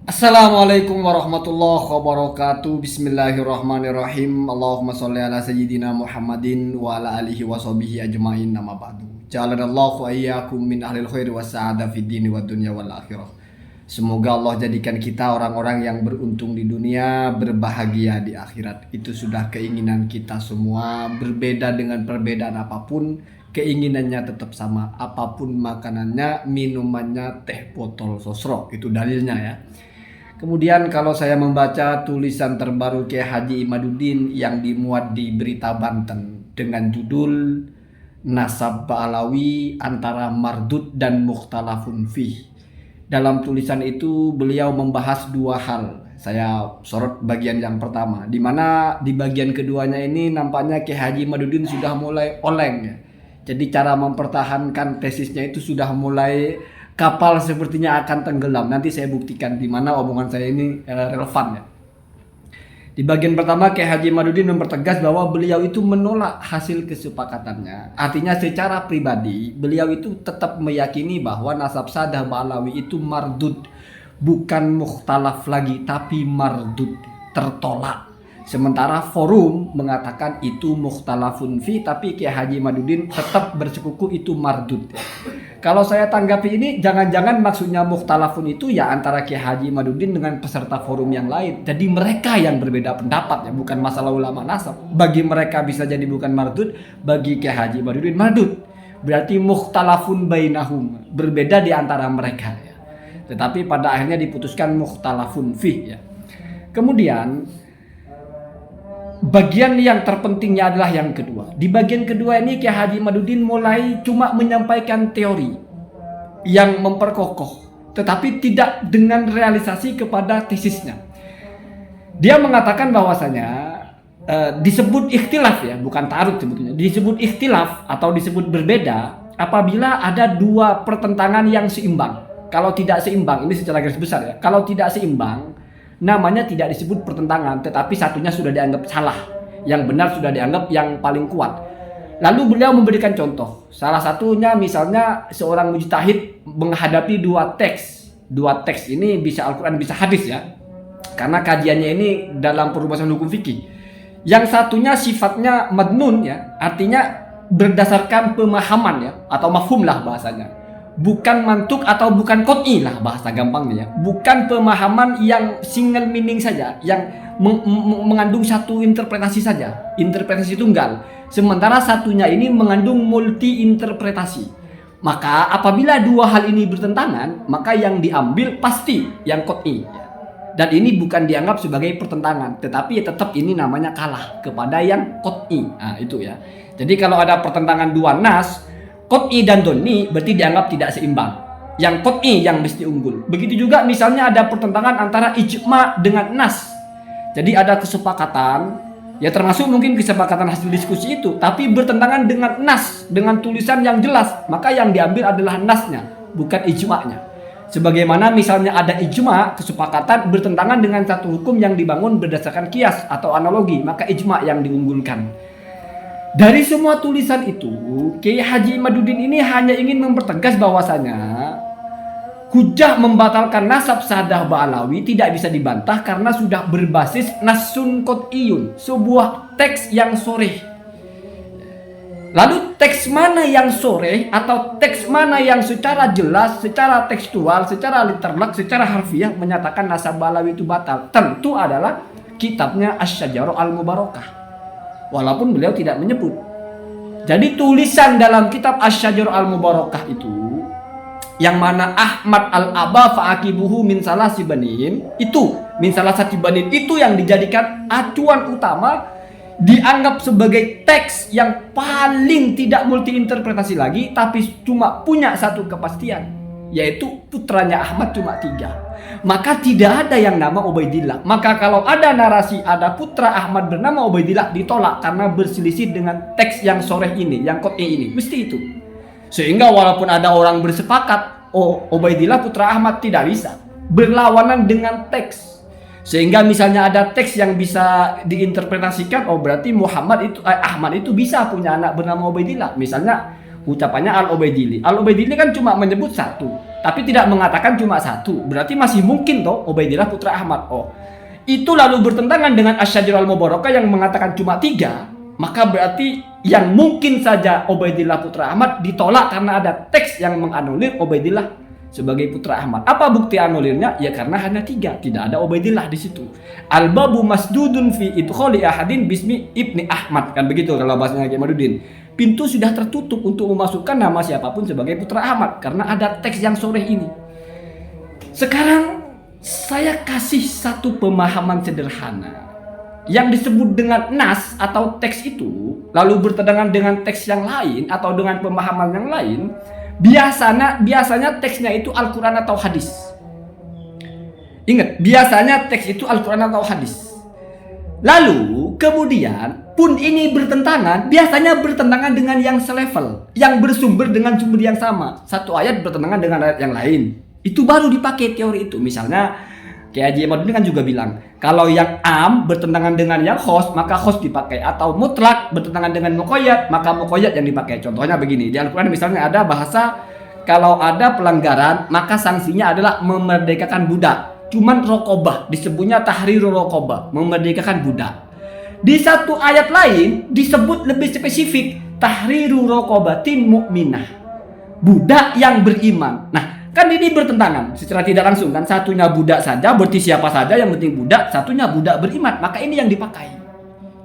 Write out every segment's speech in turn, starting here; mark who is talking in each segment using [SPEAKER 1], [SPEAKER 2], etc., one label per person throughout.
[SPEAKER 1] Assalamualaikum warahmatullahi wabarakatuh. Bismillahirrahmanirrahim. Allahumma sholli ala sayyidina Muhammadin wa ala alihi wa sahbihi ajmain. Nama ba'du. Ja'alanallahu ayyakum min ahlil khairi was sa'ada fid dini wad dunya wal akhirah. Semoga Allah jadikan kita orang-orang yang beruntung di dunia, berbahagia di akhirat. Itu sudah keinginan kita semua. Berbeda dengan perbedaan apapun, keinginannya tetap sama. Apapun makanannya, minumannya teh botol sosro. Itu dalilnya ya. Kemudian kalau saya membaca tulisan terbaru Kiai Haji Imaduddin yang dimuat di Berita Banten dengan judul Nasab Ba'alawi antara Mardud dan Mukhtalafun Fih. Dalam tulisan itu beliau membahas dua hal. Saya sorot bagian yang pertama, di mana di bagian keduanya ini nampaknya Kiai Haji Imaduddin sudah mulai oleng ya. Jadi cara mempertahankan tesisnya itu sudah mulai kapal sepertinya akan tenggelam. Nanti saya buktikan di mana omongan saya ini relevan ya. Di bagian pertama Kiai Haji Imaduddin mempertegas bahwa beliau itu menolak hasil kesepakatannya. Artinya secara pribadi beliau itu tetap meyakini bahwa nasab sadah Ba'alawi itu mardud, bukan mukhtalaf lagi tapi mardud, tertolak. Sementara forum mengatakan itu mukhtalafun fi, tapi Kiai Haji Imaduddin tetap bersekuku itu mardud. Kalau saya tanggapi ini, jangan-jangan maksudnya mukhtalafun itu ya antara Kiai Haji Imaduddin dengan peserta forum yang lain. Jadi mereka yang berbeda pendapat ya, bukan masalah ulama nasab. Bagi mereka bisa jadi bukan mardud, bagi Kiai Haji Imaduddin mardud. Berarti mukhtalafun bainahum, berbeda di antara mereka ya. Tetapi pada akhirnya diputuskan mukhtalafun fi ya. Kemudian bagian yang terpentingnya adalah yang kedua. Di bagian kedua ini Kiai Haji Imaduddin mulai cuma menyampaikan teori yang memperkokoh, tetapi tidak dengan realisasi kepada tesisnya. Dia mengatakan bahwasanya disebut ikhtilaf ya, bukan ta'arud sebetulnya. Disebut ikhtilaf atau disebut berbeda apabila ada dua pertentangan yang seimbang. Kalau tidak seimbang, ini secara garis besar ya. Kalau tidak seimbang, namanya tidak disebut pertentangan, tetapi satunya sudah dianggap salah, yang benar sudah dianggap yang paling kuat. Lalu beliau memberikan contoh. Salah satunya misalnya seorang mujtahid menghadapi dua teks. Dua teks ini bisa Al-Quran bisa hadis ya, karena kajiannya ini dalam perumusan hukum fikih. Yang satunya sifatnya madnun ya, artinya berdasarkan pemahaman ya, atau mafhum lah bahasanya. Bukan mantuk atau bukan qot'i lah bahasa gampangnya ya. Bukan pemahaman yang single meaning saja, yang mengandung satu interpretasi saja, interpretasi tunggal. Sementara satunya ini mengandung multi interpretasi. Maka apabila dua hal ini bertentangan, maka yang diambil pasti yang qot'i. Dan ini bukan dianggap sebagai pertentangan, tetapi tetap ini namanya kalah kepada yang qot'i. Nah, itu ya. Jadi kalau ada pertentangan dua nas, qot'i dan donni berarti dianggap tidak seimbang. Yang qot'i yang mesti unggul. Begitu juga misalnya ada pertentangan antara ijma dengan nas. Jadi ada kesepakatan, ya termasuk mungkin kesepakatan hasil diskusi itu, tapi bertentangan dengan nas, dengan tulisan yang jelas, maka yang diambil adalah nasnya, bukan ijma'nya. Sebagaimana misalnya ada ijma, kesepakatan bertentangan dengan satu hukum yang dibangun berdasarkan kias atau analogi, maka ijma' yang diunggulkan. Dari semua tulisan itu, Kiai Haji Imaduddin ini hanya ingin mempertegas bahwasanya hujah membatalkan nasab sadah Ba'alawi tidak bisa dibantah karena sudah berbasis nasun qot'iyun, sebuah teks yang soreh. Lalu teks mana yang soreh atau teks mana yang secara jelas, secara tekstual, secara literlek, secara harfiah menyatakan nasab Ba'alawi itu batal? Tentu adalah kitabnya Asy-Syajarah Al-Mubarakah. Walaupun beliau tidak menyebut. Jadi tulisan dalam kitab Asy-Syajarah Al-Mubarakah itu, yang mana Ahmad Al-Aba fa'aqibuhu min salasi banin, itu min salasati banin itu yang dijadikan acuan utama, dianggap sebagai teks yang paling tidak multi interpretasi lagi, tapi cuma punya satu kepastian, yaitu putranya Ahmad cuma 3. Maka tidak ada yang nama Ubaidillah. Maka kalau ada narasi ada putra Ahmad bernama Ubaidillah, ditolak karena berselisih dengan teks yang soreh ini, yang qot'i ini. Mesti itu. Sehingga walaupun ada orang bersepakat, oh Ubaidillah putra Ahmad, tidak bisa. Berlawanan dengan teks. Sehingga misalnya ada teks yang bisa diinterpretasikan, oh berarti Ahmad itu bisa punya anak bernama Ubaidillah. Misalnya ucapannya Al-Ubaidili. Al-Ubaidili kan cuma menyebut satu. tapi tidak mengatakan cuma satu. Berarti masih mungkin toh Ubaidillah putra Ahmad. Oh, itu lalu bertentangan dengan Asy-Syajarah Al-Mubarakah yang mengatakan cuma 3. Maka berarti yang mungkin saja Ubaidillah putra Ahmad ditolak karena ada teks yang menganulir Ubaidillah sebagai putra Ahmad. Apa bukti anulirnya? Ya karena hanya 3, tidak ada Ubaidillah di situ. Al-babu masdudun fi idkhali ahadin bismi Ibni Ahmad, kan begitu kalau bahasanya Kiai Madudin. Pintu sudah tertutup untuk memasukkan nama siapapun sebagai putra Ahmad karena ada teks yang sore ini. Sekarang saya kasih satu pemahaman sederhana. Yang disebut dengan nas atau teks itu lalu bertentangan dengan teks yang lain atau dengan pemahaman yang lain, biasanya teksnya itu Al-Quran atau hadis. Ingat, biasanya teks itu Al-Quran atau hadis. Lalu kemudian pun ini bertentangan, biasanya bertentangan dengan yang selevel, yang bersumber dengan sumber yang sama. Satu ayat bertentangan dengan ayat yang lain, itu baru dipakai teori itu. Misalnya Kiai Haji Madudin kan juga bilang, kalau yang am bertentangan dengan yang khos, maka khos dipakai. Atau mutlak bertentangan dengan muqayyad, maka muqayyad yang dipakai. Contohnya begini, di Al-Quran misalnya ada bahasa, kalau ada pelanggaran, maka sanksinya adalah memerdekakan budak. Cuman rokobah, disebutnya tahriru rokobah, memerdekakan budak. Di satu ayat lain, disebut lebih spesifik, tahriru rokobatin mu'minah, budak yang beriman. Nah, kan ini bertentangan secara tidak langsung kan, satunya budak saja berarti siapa saja yang penting budak, satunya budak beriman, maka ini yang dipakai.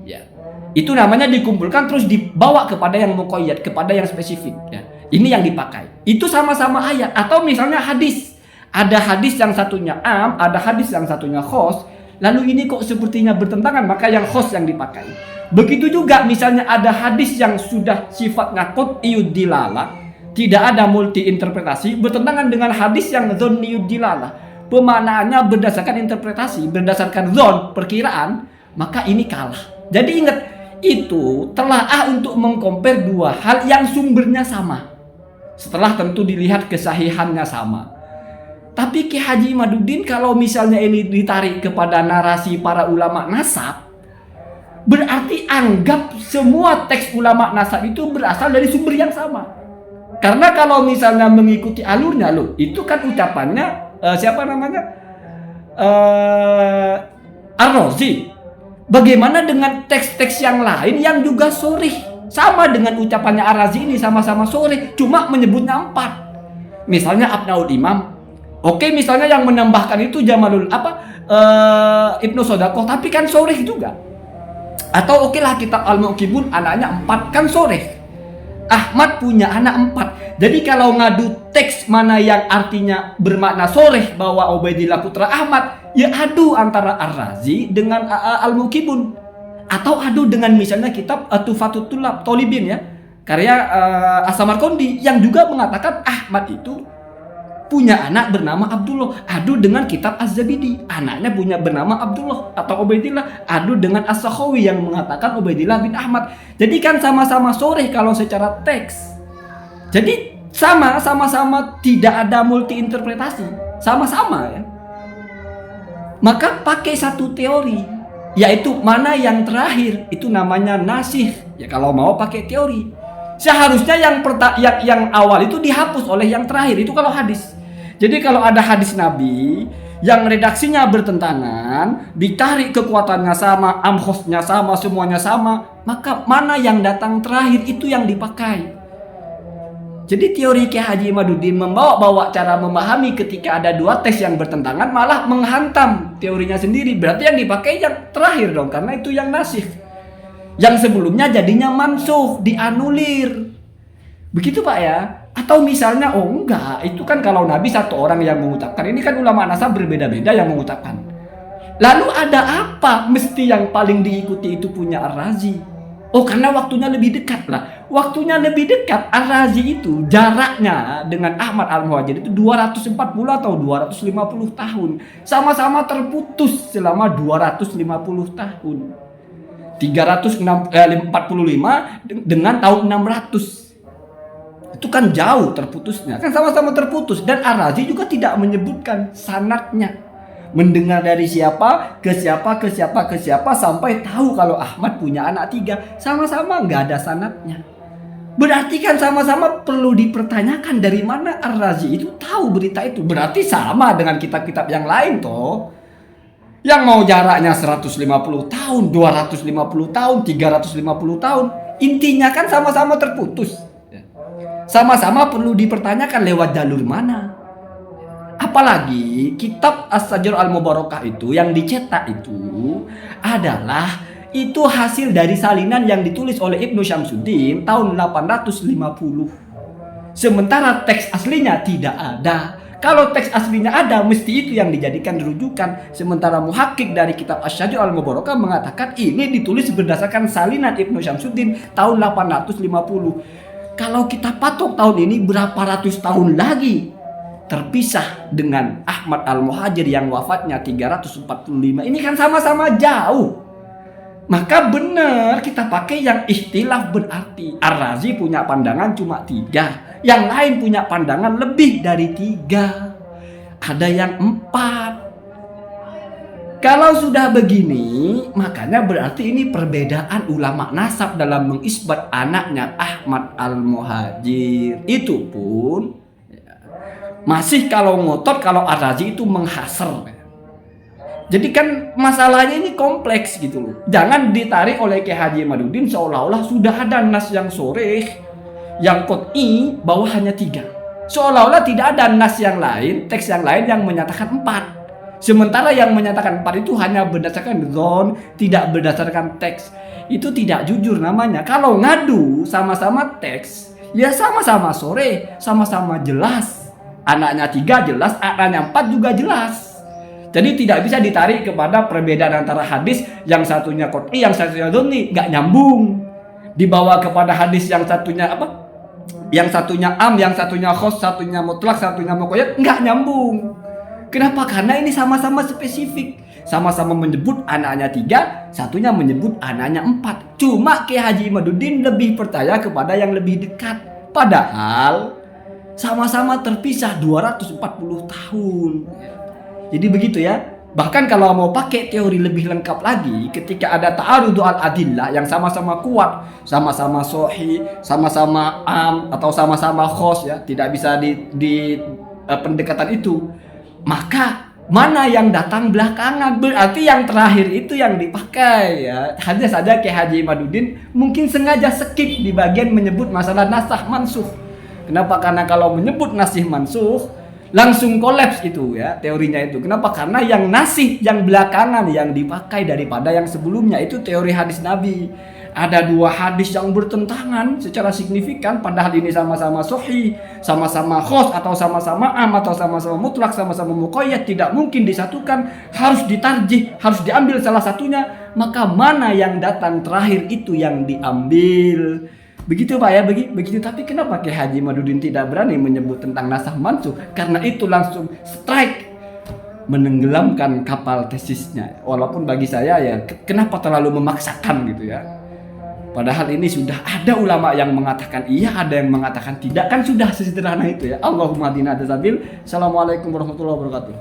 [SPEAKER 1] Ya. Itu namanya dikumpulkan terus dibawa kepada yang muqayyad, kepada yang spesifik ya. Ini yang dipakai. Itu sama-sama ayat atau misalnya hadis. Ada hadis yang satunya am, ada hadis yang satunya khos. Lalu ini kok sepertinya bertentangan, maka yang khos yang dipakai. Begitu juga misalnya ada hadis yang sudah sifatnya qat'iyud dilalah, tidak ada multi interpretasi, bertentangan dengan hadis yang dzanniyud dilalah, pemaknaannya berdasarkan interpretasi, berdasarkan dzon, perkiraan, maka ini kalah. Jadi ingat, itu telaah untuk mengcompare dua hal yang sumbernya sama, setelah tentu dilihat kesahihannya sama. Tapi Kiai Haji Madudin kalau misalnya ini ditarik kepada narasi para ulama nasab, berarti anggap semua teks ulama nasab itu berasal dari sumber yang sama. Karena kalau misalnya mengikuti alurnya loh, itu kan ucapannya siapa namanya? Ar-Razi. Bagaimana dengan teks-teks yang lain yang juga sharih? Sama dengan ucapannya Ar-Razi ini sama-sama sharih, cuma menyebutnya 4. Misalnya Abnaul Imam. Oke, misalnya yang menambahkan itu Jamalul Ibnu Sodaqoh, tapi kan sharih juga. Atau oke lah kitab Al-Muqibun anaknya 4 kan sharih. Ahmad punya anak 4. Jadi kalau ngadu teks mana yang artinya bermakna sharih bahwa Ubaidillah putra Ahmad, ya adu antara Ar-Razi dengan Al-Muqibun, atau adu dengan misalnya kitab Tuhfatul Thalibin ya, karya As-Samarqandi yang juga mengatakan Ahmad itu punya anak bernama Abdullah, adu dengan kitab Az-Zabidi, anaknya punya bernama Abdullah atau Ubaidillah, adu dengan As-Sakhawi yang mengatakan Ubaidillah bin Ahmad. Jadi kan sama-sama sharih kalau secara teks. Jadi sama-sama tidak ada multi interpretasi, sama-sama ya. Maka pakai satu teori, yaitu mana yang terakhir, itu namanya nasih. Ya kalau mau pakai teori. Seharusnya yang awal itu dihapus oleh yang terakhir, itu kalau hadis. Jadi kalau ada hadis Nabi yang redaksinya bertentangan, ditarik kekuatannya sama, amhosnya sama, semuanya sama, maka mana yang datang terakhir itu yang dipakai. Jadi teori Kiai Haji Madudin membawa-bawa cara memahami ketika ada dua teks yang bertentangan malah menghantam teorinya sendiri. Berarti yang dipakai yang terakhir dong, karena itu yang nasih. Yang sebelumnya jadinya mansuh, dianulir. Begitu Pak ya? Atau misalnya, oh enggak, itu kan kalau Nabi satu orang yang mengucapkan. Ini kan ulama nasab berbeda-beda yang mengucapkan. Lalu ada apa mesti yang paling diikuti itu punya Ar-Razi? Oh karena waktunya lebih dekat lah. Waktunya lebih dekat, Ar-Razi itu jaraknya dengan Ahmad Al-Muhajir itu 240 atau 250 tahun. Sama-sama terputus selama 250 tahun. 345 dengan tahun 600. Itu kan jauh terputusnya. Kan sama-sama terputus. Dan Ar-Razi juga tidak menyebutkan sanadnya. Mendengar dari siapa, ke siapa, ke siapa, ke siapa, sampai tahu kalau Ahmad punya anak 3. Sama-sama nggak ada sanadnya. Berarti kan sama-sama perlu dipertanyakan dari mana Ar-Razi itu tahu berita itu. Berarti sama dengan kitab-kitab yang lain toh. Yang mau jaraknya 150 tahun, 250 tahun, 350 tahun. Intinya kan sama-sama terputus. Sama-sama perlu dipertanyakan lewat jalur mana. Apalagi kitab As-Sajur Al-Mubarakah itu yang dicetak itu adalah itu hasil dari salinan yang ditulis oleh Ibnu Syamsuddin tahun 850. Sementara teks aslinya tidak ada. Kalau teks aslinya ada, mesti itu yang dijadikan rujukan. Sementara muhakkik dari kitab Asy-Syajur Al-Mubarakah mengatakan ini ditulis berdasarkan salinan Ibnu Syamsuddin tahun 850. Kalau kita patok tahun ini berapa ratus tahun lagi terpisah dengan Ahmad Al-Muhajir yang wafatnya 345. Ini kan sama-sama jauh. Maka benar kita pakai yang ikhtilaf berarti Ar-Razi punya pandangan cuma 3, yang lain punya pandangan lebih dari 3, ada yang 4. Kalau sudah begini, makanya berarti ini perbedaan ulama nasab dalam mengisbat anaknya Ahmad Al-Muhajir. Itu pun masih kalau ngotot kalau Ar-Razi itu menghasar. Jadi kan masalahnya ini kompleks gitu loh. Jangan ditarik oleh Kiai Haji Imaduddin seolah-olah sudah ada nas yang soreh, yang qot'i bahwa hanya 3. Seolah-olah tidak ada nas yang lain, teks yang lain yang menyatakan 4. Sementara yang menyatakan 4 itu hanya berdasarkan zon, tidak berdasarkan teks. Itu tidak jujur namanya. Kalau ngadu sama-sama teks, ya sama-sama soreh, sama-sama jelas. Anaknya 3 jelas, anaknya 4 juga jelas. Jadi tidak bisa ditarik kepada perbedaan antara hadis yang satunya qot'i, yang satunya dzonni, nggak nyambung. Dibawa kepada hadis yang satunya apa? Yang satunya am, yang satunya khos, satunya mutlak, satunya muqayyad, nggak nyambung. Kenapa? Karena ini sama-sama spesifik. Sama-sama menyebut anaknya 3, satunya menyebut anaknya 4. Cuma Kiai Haji Imaduddin lebih percaya kepada yang lebih dekat. Padahal sama-sama terpisah 240 tahun. Jadi begitu ya. Bahkan kalau mau pakai teori lebih lengkap lagi, ketika ada ta'arudu al-adillah yang sama-sama kuat, sama-sama sahih, sama-sama am atau sama-sama khos ya, tidak bisa di pendekatan itu, maka mana yang datang belakangan, berarti yang terakhir itu yang dipakai ya. Hanya saja Kiai Haji Imaduddin mungkin sengaja skip di bagian menyebut masalah nasah mansuh. Kenapa? Karena kalau menyebut nasih mansuh langsung kolaps itu ya teorinya itu. Kenapa? Karena yang nasih yang belakangan yang dipakai daripada yang sebelumnya. Itu teori hadis Nabi. Ada 2 hadis yang bertentangan secara signifikan, padahal ini sama-sama sahih, sama-sama khos atau sama-sama am atau sama-sama mutlak, sama-sama muqayyad, tidak mungkin disatukan, harus ditarjih, harus diambil salah satunya. Maka mana yang datang terakhir itu yang diambil. Begitu Pak ya, begitu. Tapi kenapa Kiai Haji Imaduddin tidak berani menyebut tentang nasah mansuh? Karena itu langsung strike, menenggelamkan kapal tesisnya. Walaupun bagi saya ya, kenapa terlalu memaksakan gitu ya? Padahal ini sudah ada ulama yang mengatakan iya, ada yang mengatakan tidak. Kan sudah sesederhana itu ya. Allahumma hadina adzabil. Assalamualaikum warahmatullahi wabarakatuh.